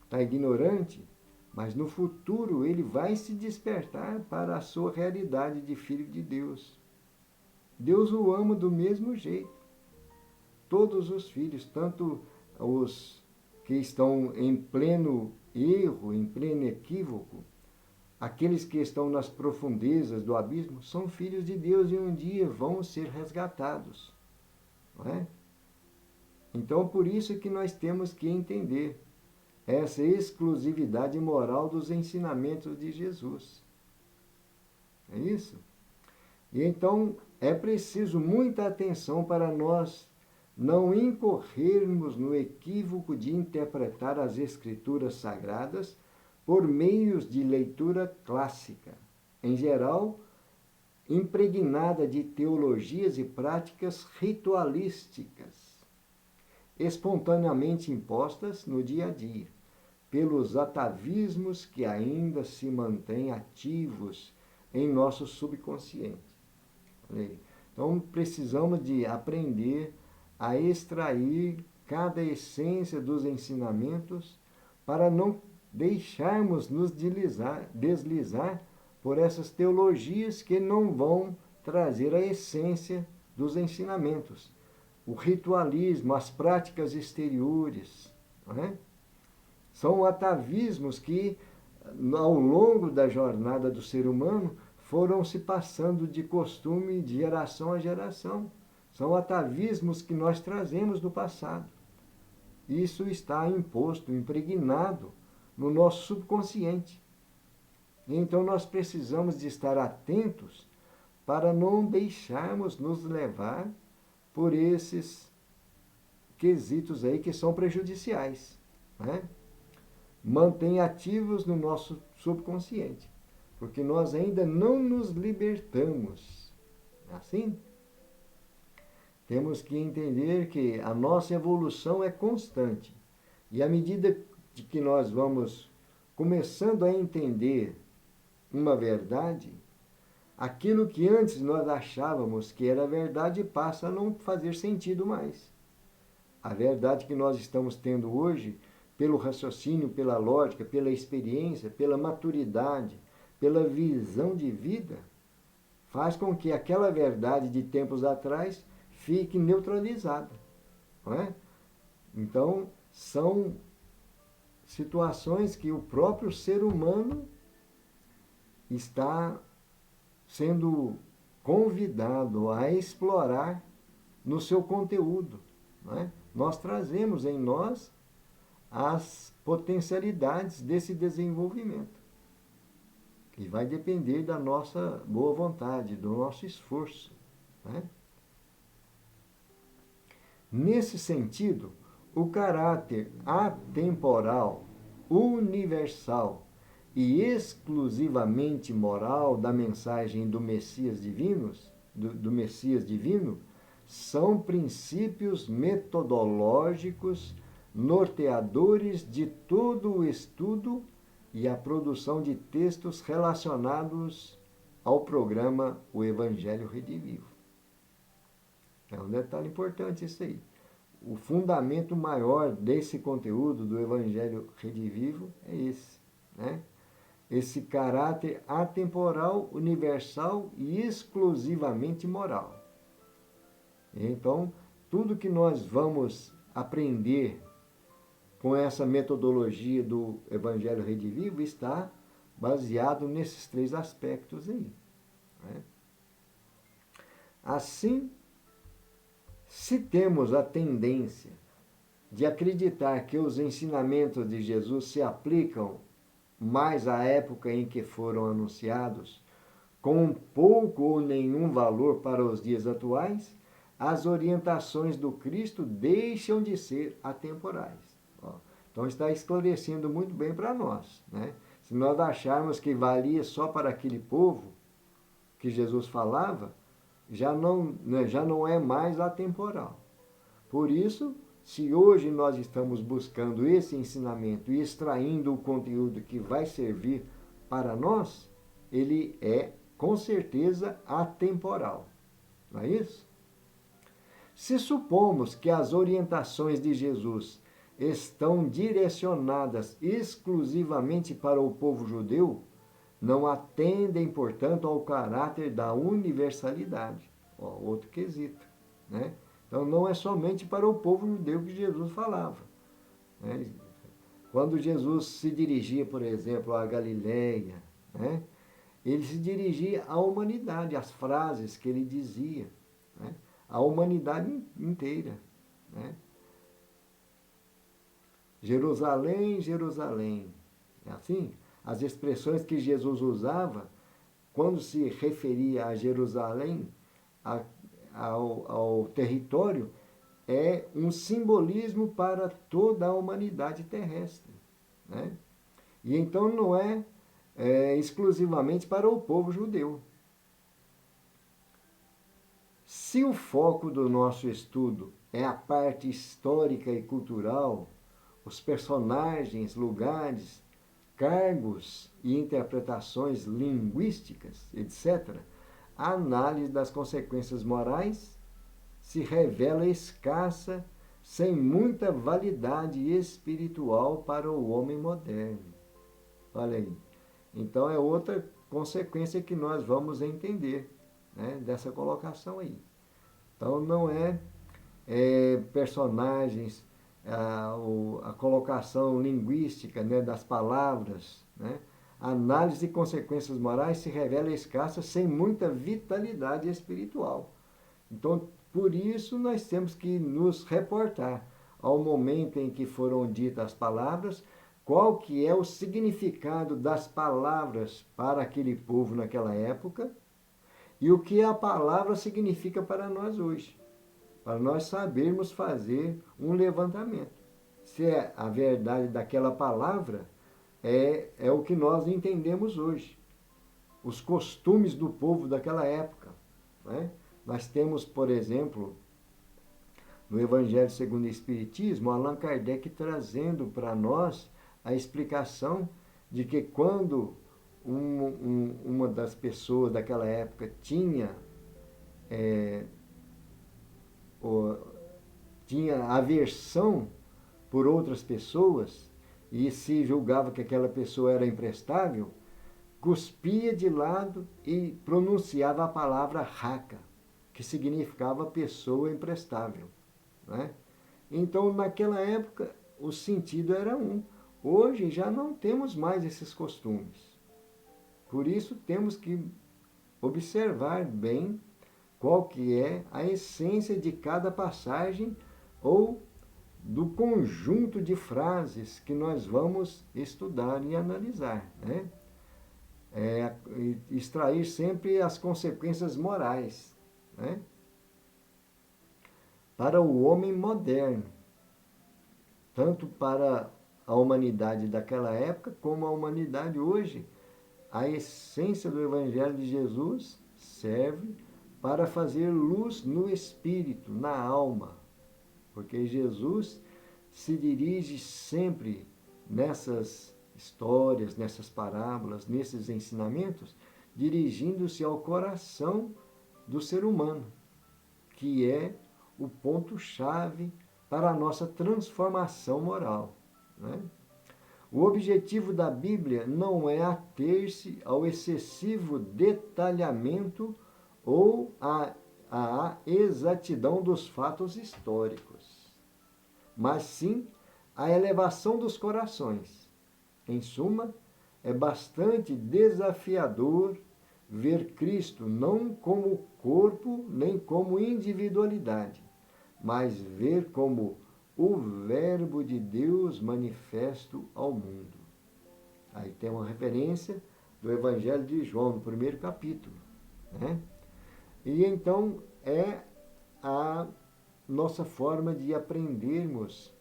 está ignorante, mas no futuro ele vai se despertar para a sua realidade de filho de Deus. Deus o ama do mesmo jeito. Todos os filhos, tanto os que estão em pleno erro, em pleno equívoco, aqueles que estão nas profundezas do abismo, são filhos de Deus e um dia vão ser resgatados. Não é? Então, por isso que nós temos que entender essa exclusividade moral dos ensinamentos de Jesus. É isso? E então, é preciso muita atenção para nós não incorrermos no equívoco de interpretar as Escrituras Sagradas por meios de leitura clássica, em geral, impregnada de teologias e práticas ritualísticas, espontaneamente impostas no dia a dia, pelos atavismos que ainda se mantêm ativos em nosso subconsciente. Então, precisamos de aprender a extrair cada essência dos ensinamentos para não deixarmos nos deslizar por essas teologias que não vão trazer a essência dos ensinamentos. O ritualismo, as práticas exteriores, não é? São atavismos que, ao longo da jornada do ser humano, foram se passando de costume de geração a geração. São atavismos que nós trazemos do passado. Isso está imposto, impregnado no nosso subconsciente. Então nós precisamos de estar atentos para não deixarmos nos levar por esses quesitos aí que são prejudiciais, né? Mantém ativos no nosso subconsciente, porque nós ainda não nos libertamos. Assim, temos que entender que a nossa evolução é constante. E à medida de que nós vamos começando a entender uma verdade, aquilo que antes nós achávamos que era verdade passa a não fazer sentido mais. A verdade que nós estamos tendo hoje, pelo raciocínio, pela lógica, pela experiência, pela maturidade, pela visão de vida, faz com que aquela verdade de tempos atrás fique neutralizada. Não é? Então, são situações que o próprio ser humano está sendo convidado a explorar no seu conteúdo. Não é? Nós trazemos em nós as potencialidades desse desenvolvimento, que vai depender da nossa boa vontade, do nosso esforço. Né? Nesse sentido, o caráter atemporal, universal e exclusivamente moral da mensagem do Messias do Messias divino, são princípios metodológicos norteadores de todo o estudo e a produção de textos relacionados ao programa O Evangelho Redivivo. É um detalhe importante isso aí. O fundamento maior desse conteúdo do Evangelho Redivivo é esse, né? Esse caráter atemporal, universal e exclusivamente moral. Então, tudo que nós vamos aprender com essa metodologia do Evangelho Redivivo está baseado nesses 3 aspectos aí, né? Assim, se temos a tendência de acreditar que os ensinamentos de Jesus se aplicam mais à época em que foram anunciados, com pouco ou nenhum valor para os dias atuais, as orientações do Cristo deixam de ser atemporais. Então está esclarecendo muito bem para nós, né? Se nós acharmos que valia só para aquele povo que Jesus falava, já não é mais atemporal. Por isso, se hoje nós estamos buscando esse ensinamento e extraindo o conteúdo que vai servir para nós, ele é, com certeza, atemporal. Não é isso? Se supomos que as orientações de Jesus estão direcionadas exclusivamente para o povo judeu, não atendem, portanto, ao caráter da universalidade. Outro quesito, né? Então, não é somente para o povo judeu que Jesus falava, né? Quando Jesus se dirigia, por exemplo, à Galileia, né? Ele se dirigia à humanidade, às frases que ele dizia, né? À humanidade inteira, né? Jerusalém, Jerusalém. É assim? As expressões que Jesus usava, quando se referia a Jerusalém, ao território, é um simbolismo para toda a humanidade terrestre, né? E então não é exclusivamente para o povo judeu. Se o foco do nosso estudo é a parte histórica e cultural, os personagens, lugares, cargos e interpretações linguísticas, etc., a análise das consequências morais se revela escassa, sem muita validade espiritual para o homem moderno. Olha aí. Então é outra consequência que nós vamos entender, né, dessa colocação aí. Então não é personagens, a colocação linguística, né, das palavras, né? A análise de consequências morais se revela escassa, sem muita vitalidade espiritual. Então, por isso, nós temos que nos reportar ao momento em que foram ditas as palavras, qual que é o significado das palavras para aquele povo naquela época e o que a palavra significa para nós hoje, para nós sabermos fazer um levantamento. Se é a verdade daquela palavra, é o que nós entendemos hoje. Os costumes do povo daquela época, né? Nós temos, por exemplo, no Evangelho segundo o Espiritismo, Allan Kardec trazendo para nós a explicação de que quando uma das pessoas daquela época tinha aversão por outras pessoas e se julgava que aquela pessoa era imprestável, cuspia de lado e pronunciava a palavra raca, que significava pessoa imprestável, né? Então, naquela época, o sentido era um. Hoje já não temos mais esses costumes. Por isso, temos que observar bem qual que é a essência de cada passagem ou do conjunto de frases que nós vamos estudar e analisar, né? Extrair sempre as consequências morais, né? Para o homem moderno, tanto para a humanidade daquela época como a humanidade hoje. A essência do Evangelho de Jesus serve para fazer luz no espírito, na alma, porque Jesus se dirige sempre nessas histórias, nessas parábolas, nesses ensinamentos, dirigindo-se ao coração do ser humano, que é o ponto-chave para a nossa transformação moral, né? O objetivo da Bíblia não é ater-se ao excessivo detalhamento ou à exatidão dos fatos históricos, mas sim a elevação dos corações. Em suma, é bastante desafiador ver Cristo não como corpo nem como individualidade, mas ver como o Verbo de Deus manifesto ao mundo. Aí tem uma referência do Evangelho de João, no primeiro capítulo, né? E então é a nossa forma de aprendermos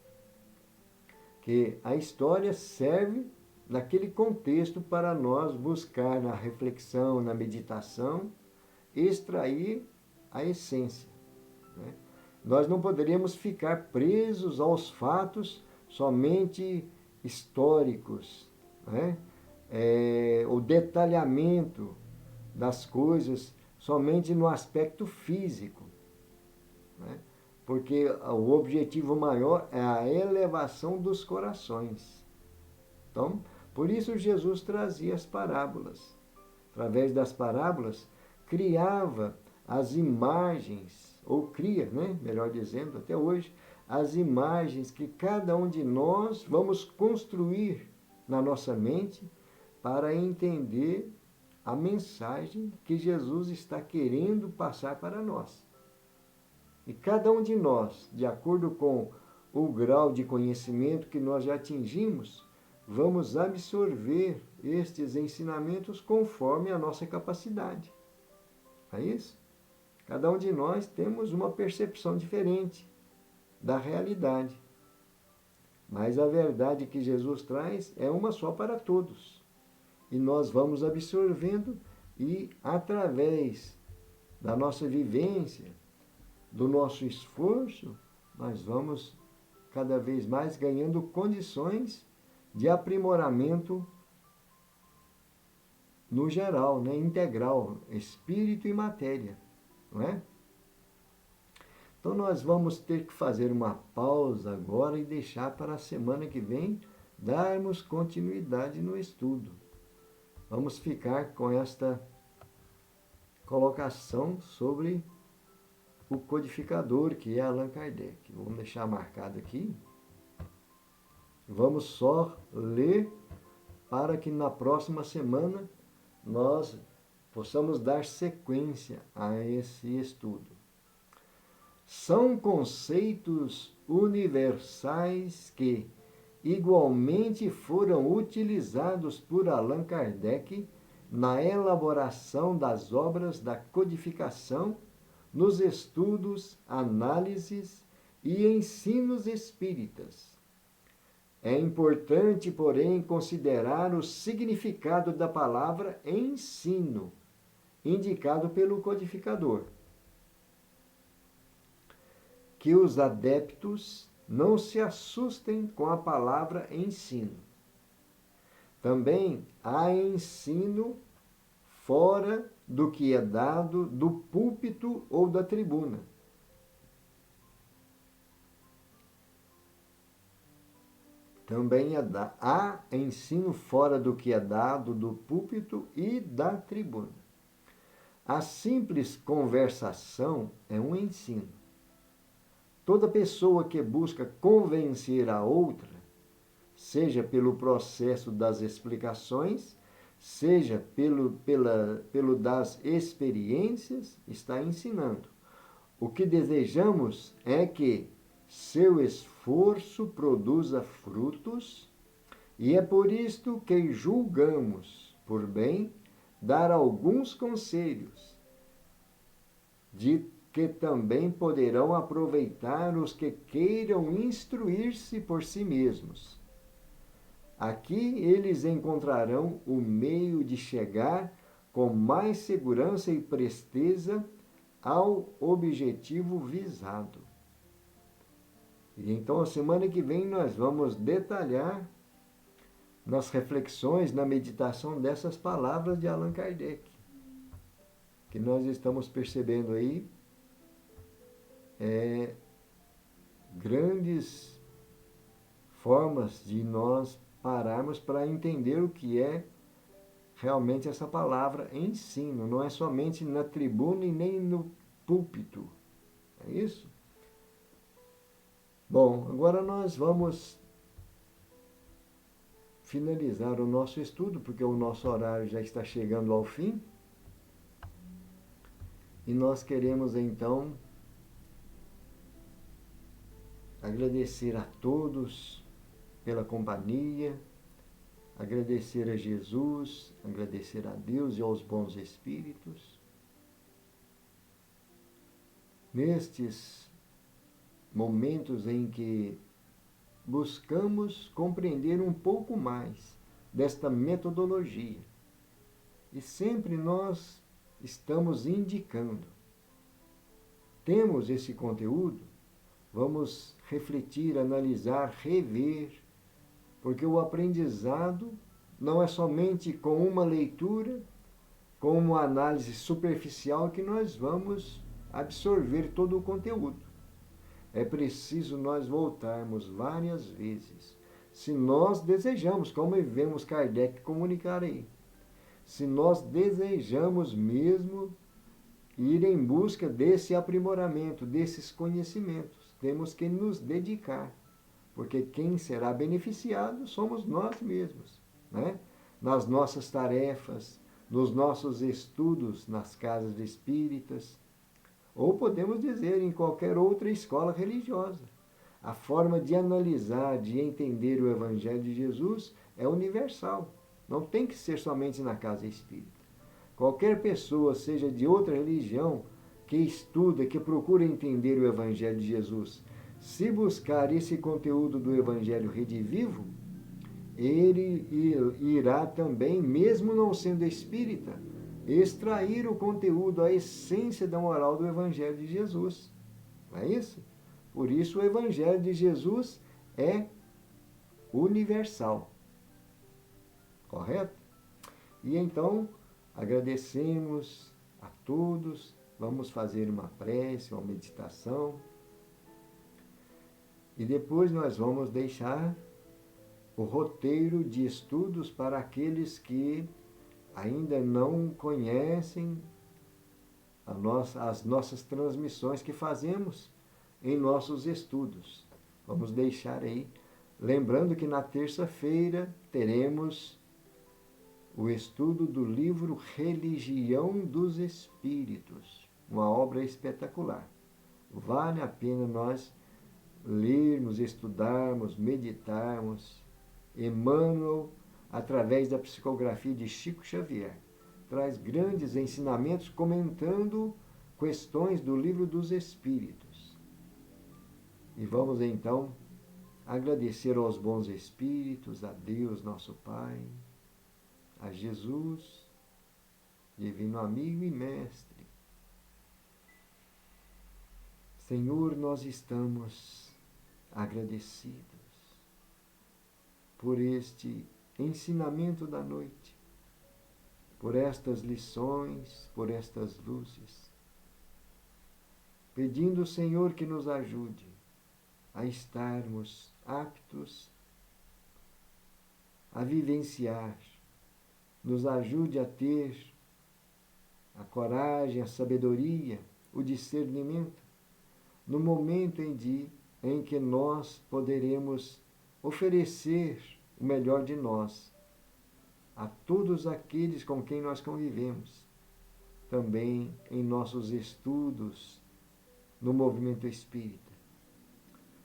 que a história serve naquele contexto para nós buscar na reflexão, na meditação, extrair a essência, né? Nós não poderíamos ficar presos aos fatos somente históricos, né? O detalhamento das coisas somente no aspecto físico, né? Porque o objetivo maior é a elevação dos corações. Então, por isso Jesus trazia as parábolas. Através das parábolas, criava as imagens, ou cria, né? Melhor dizendo, até hoje, as imagens que cada um de nós vamos construir na nossa mente para entender a mensagem que Jesus está querendo passar para nós. E cada um de nós, de acordo com o grau de conhecimento que nós já atingimos, vamos absorver estes ensinamentos conforme a nossa capacidade. É isso? Cada um de nós temos uma percepção diferente da realidade. Mas a verdade que Jesus traz é uma só para todos. E nós vamos absorvendo e, através da nossa vivência, do nosso esforço, nós vamos cada vez mais ganhando condições de aprimoramento no geral, né? Integral, espírito e matéria, não é? Então nós vamos ter que fazer uma pausa agora e deixar para a semana que vem darmos continuidade no estudo. Vamos ficar com esta colocação sobre o codificador, que é Allan Kardec. Vamos deixar marcado aqui. Vamos só ler para que na próxima semana nós possamos dar sequência a esse estudo. São conceitos universais que igualmente foram utilizados por Allan Kardec na elaboração das obras da codificação, nos estudos, análises e ensinos espíritas. É importante, porém, considerar o significado da palavra ensino, indicado pelo codificador. Que os adeptos não se assustem com a palavra ensino. Também há ensino fora do que é dado do púlpito ou da tribuna. Também há ensino fora do que é dado do púlpito e da tribuna. A simples conversação é um ensino. Toda pessoa que busca convencer a outra, seja pelo processo das explicações, seja pelo das experiências, está ensinando. O que desejamos é que seu esforço produza frutos, e é por isto que julgamos por bem dar alguns conselhos, de que também poderão aproveitar os que queiram instruir-se por si mesmos. Aqui eles encontrarão o meio de chegar com mais segurança e presteza ao objetivo visado. E então, a semana que vem, nós vamos detalhar nas reflexões, na meditação dessas palavras de Allan Kardec. que nós estamos percebendo aí grandes formas de nós pararmos para entender o que é realmente essa palavra ensino. Não é somente na tribuna e nem no púlpito. É isso? Bom, agora nós vamos finalizar o nosso estudo, porque o nosso horário já está chegando ao fim. E nós queremos então agradecer a todos pela companhia, agradecer a Jesus, agradecer a Deus e aos bons espíritos. Nestes momentos em que buscamos compreender um pouco mais desta metodologia, e sempre nós estamos indicando. Temos esse conteúdo, vamos refletir, analisar, rever, porque o aprendizado não é somente com uma leitura, com uma análise superficial que nós vamos absorver todo o conteúdo. É preciso nós voltarmos várias vezes, se nós desejamos, como vemos Kardec comunicar aí, se nós desejamos mesmo ir em busca desse aprimoramento, desses conhecimentos, temos que nos dedicar, porque quem será beneficiado somos nós mesmos, né? Nas nossas tarefas, nos nossos estudos nas casas espíritas, ou podemos dizer em qualquer outra escola religiosa. A forma de analisar, de entender o Evangelho de Jesus é universal. Não tem que ser somente na casa espírita. Qualquer pessoa, seja de outra religião, que estuda, que procura entender o Evangelho de Jesus, se buscar esse conteúdo do Evangelho redivivo, ele irá também, mesmo não sendo espírita, extrair o conteúdo, a essência da moral do Evangelho de Jesus. Não é isso? Por isso o Evangelho de Jesus é universal. Correto? E então, agradecemos a todos, vamos fazer uma prece, uma meditação, e depois nós vamos deixar o roteiro de estudos para aqueles que ainda não conhecem as nossas transmissões que fazemos em nossos estudos. Vamos deixar aí, lembrando que na terça-feira teremos o estudo do livro Religião dos Espíritos, uma obra espetacular. Vale a pena nós lermos, estudarmos, meditarmos. Emmanuel, através da psicografia de Chico Xavier, traz grandes ensinamentos comentando questões do livro dos Espíritos. E vamos então agradecer aos bons espíritos, a Deus, nosso Pai, a Jesus, divino amigo e mestre. Senhor, nós estamos agradecidos por este ensinamento da noite, por estas lições, por estas luzes, pedindo, Senhor, que nos ajude a estarmos aptos a vivenciar, nos ajude a ter a coragem, a sabedoria, o discernimento, no momento em que nós poderemos oferecer o melhor de nós a todos aqueles com quem nós convivemos, também em nossos estudos no movimento espírita.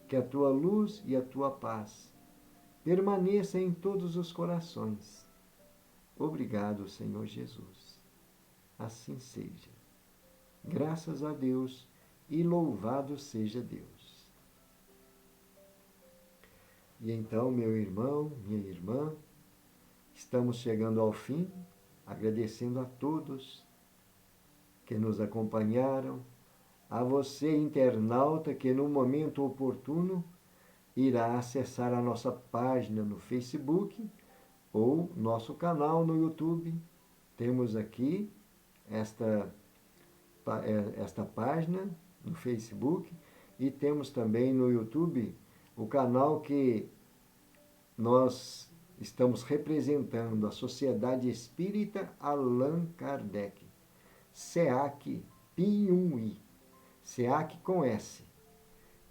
Que a tua luz e a tua paz permaneçam em todos os corações. Obrigado, Senhor Jesus. Assim seja. Graças a Deus e louvado seja Deus. E então, meu irmão, minha irmã, estamos chegando ao fim, agradecendo a todos que nos acompanharam, a você, internauta, que no momento oportuno irá acessar a nossa página no Facebook ou nosso canal no YouTube. Temos aqui esta esta página no Facebook e temos também no YouTube o canal que nós estamos representando, a Sociedade Espírita Allan Kardec, SEAC Pinhuí, SEAC com S,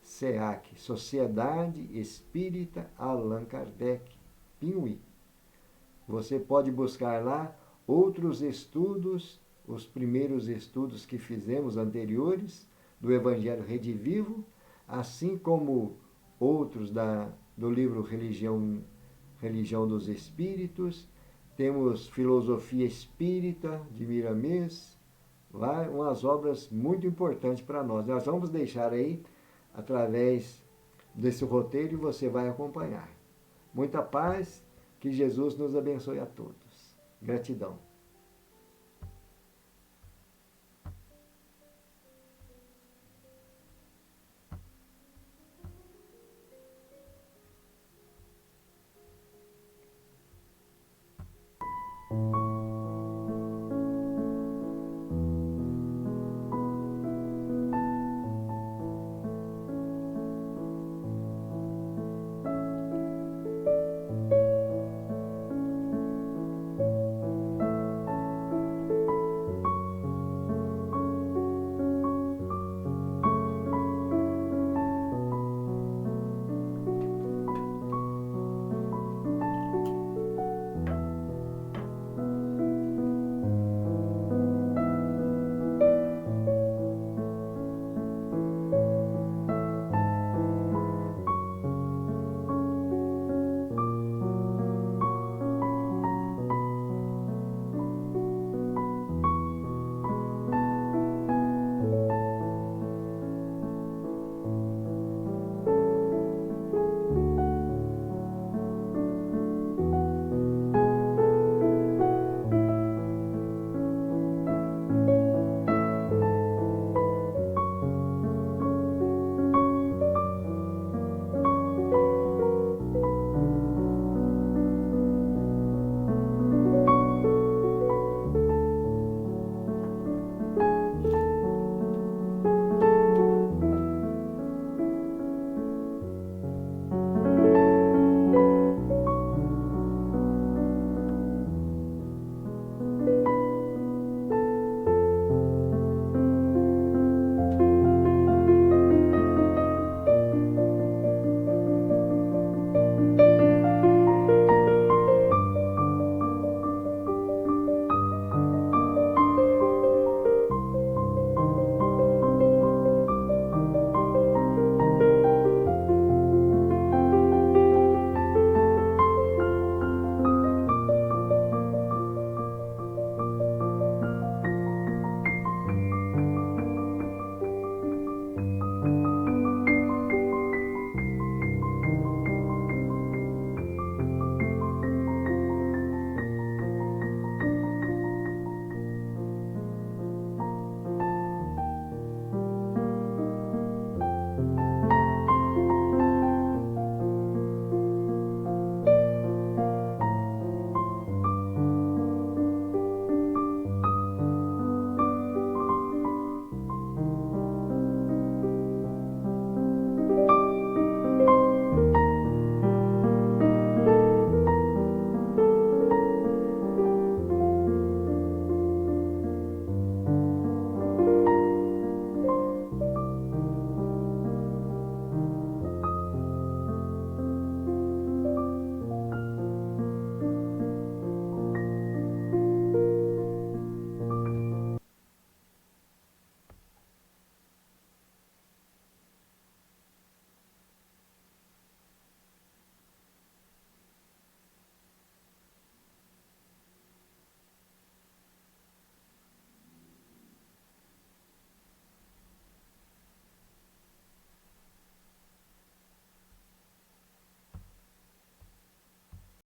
SEAC, Sociedade Espírita Allan Kardec, Pinhuí. Você pode buscar lá outros estudos, os primeiros estudos que fizemos anteriores do Evangelho Redivivo, assim como outros do livro Religião dos Espíritos. Temos Filosofia Espírita de Miramês, lá umas obras muito importantes para nós. Nós vamos deixar aí através desse roteiro e você vai acompanhar. Muita paz, que Jesus nos abençoe a todos. Gratidão.